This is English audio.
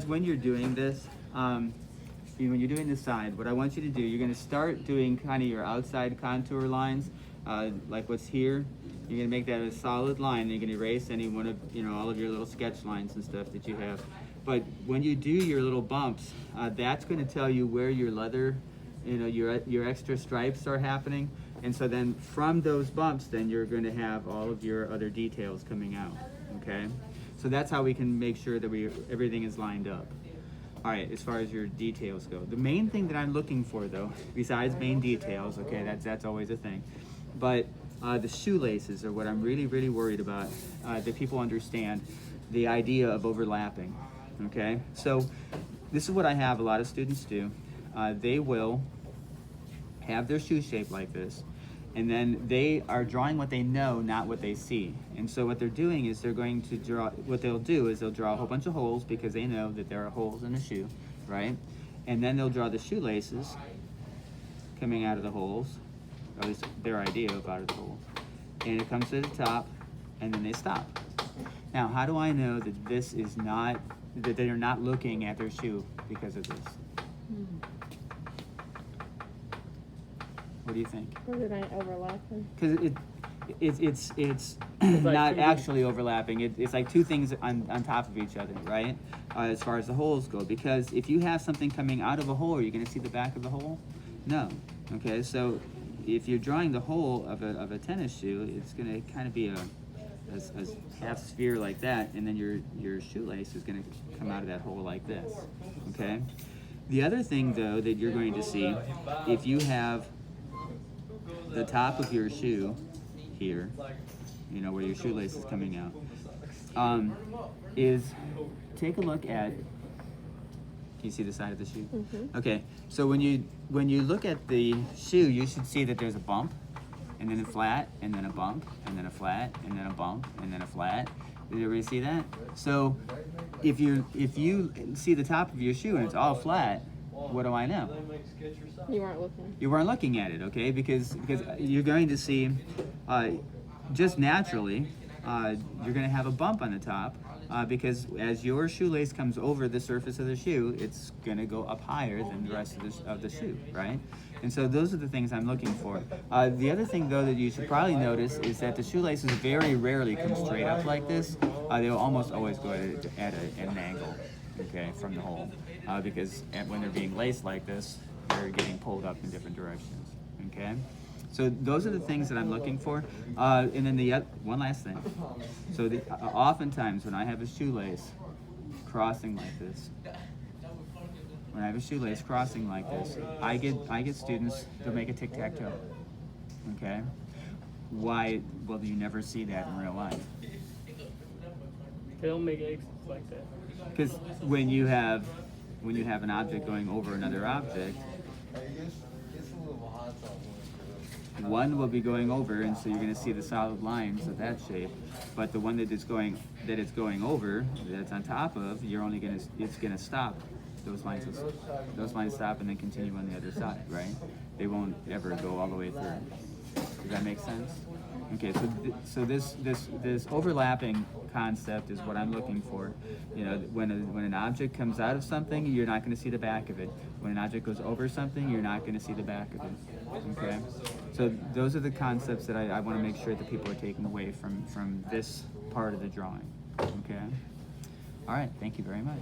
When you're doing this, when you're doing the side, what I want you to do, you're going to start doing kind of your outside contour lines, like what's here. You're going to make that a solid line. And you're going to erase any one of, all of your little sketch lines and stuff that you have. But when you do your little bumps, that's going to tell you where your leather, your extra stripes are happening. And so then from those bumps, then you're going to have all of your other details coming out, okay? So that's how we can make sure that everything is lined up. All right, as far as your details go. The main thing that I'm looking for though, besides main details, okay, that's always a thing, but the shoelaces are what I'm really, really worried about, that people understand the idea of overlapping, okay? So this is what I have a lot of students do. They will have their shoe shaped like this, and then they are drawing what they know, not what they see. And so what they're doing is they're going to draw, what they'll do is they'll draw a whole bunch of holes because they know that there are holes in the shoe, right? And then they'll draw the shoelaces coming out of the holes, or at least their idea of out of the holes. And it comes to the top, and then they stop. Now, how do I know that this is not, that they're not looking at their shoe because of this? What do you think? Because it ain't overlapping. Because it's like not 3D. actually overlapping. It's like two things on top of each other, right? As far as the holes go. Because if you have something coming out of a hole, are you going to see the back of the hole? No. Okay, so if you're drawing the hole of a tennis shoe, it's going to kind of be a half sphere like that, and then your shoelace is going to come out of that hole like this. Okay. The other thing though that you're going to see, if you have the top of your shoe here, where your shoelace is coming out, is take a look at, can you see the side of the shoe? Mm-hmm. Okay, so when you look at the shoe, you should see that there's a bump, and then a flat, and then a bump, and then a flat, and then a bump, and then a flat. Did everybody see that? So if you see the top of your shoe and it's all flat, what do I know? You weren't looking. You weren't looking at it, okay? Because you're going to see, just naturally, you're going to have a bump on the top, because as your shoelace comes over the surface of the shoe, it's going to go up higher than the rest of the shoe, right? And so those are the things I'm looking for. The other thing, though, that you should probably notice is that the shoelaces very rarely come straight up like this. They'll almost always go at an angle, okay, from the hole, because when they're being laced like this, they're getting pulled up in different directions, okay? So those are the things that I'm looking for. And then one last thing. So oftentimes when I have a shoelace crossing like this, I get students to make a tic-tac-toe, okay? Why? Well, you never see that in real life. They don't make eggs like that. Because when you have an object going over another object, one will be going over, and so you're going to see the solid lines of that shape. But the one that it's going over, that's on top of, it's going to stop. Those lines stop and then continue on the other side, right? They won't ever go all the way through. Does that make sense? Okay, so this overlapping concept is what I'm looking for. When an object comes out of something, you're not going to see the back of it. When an object goes over something, you're not going to see the back of it. Okay, so those are the concepts that I want to make sure that people are taking away from this part of the drawing. Okay, all right, thank you very much.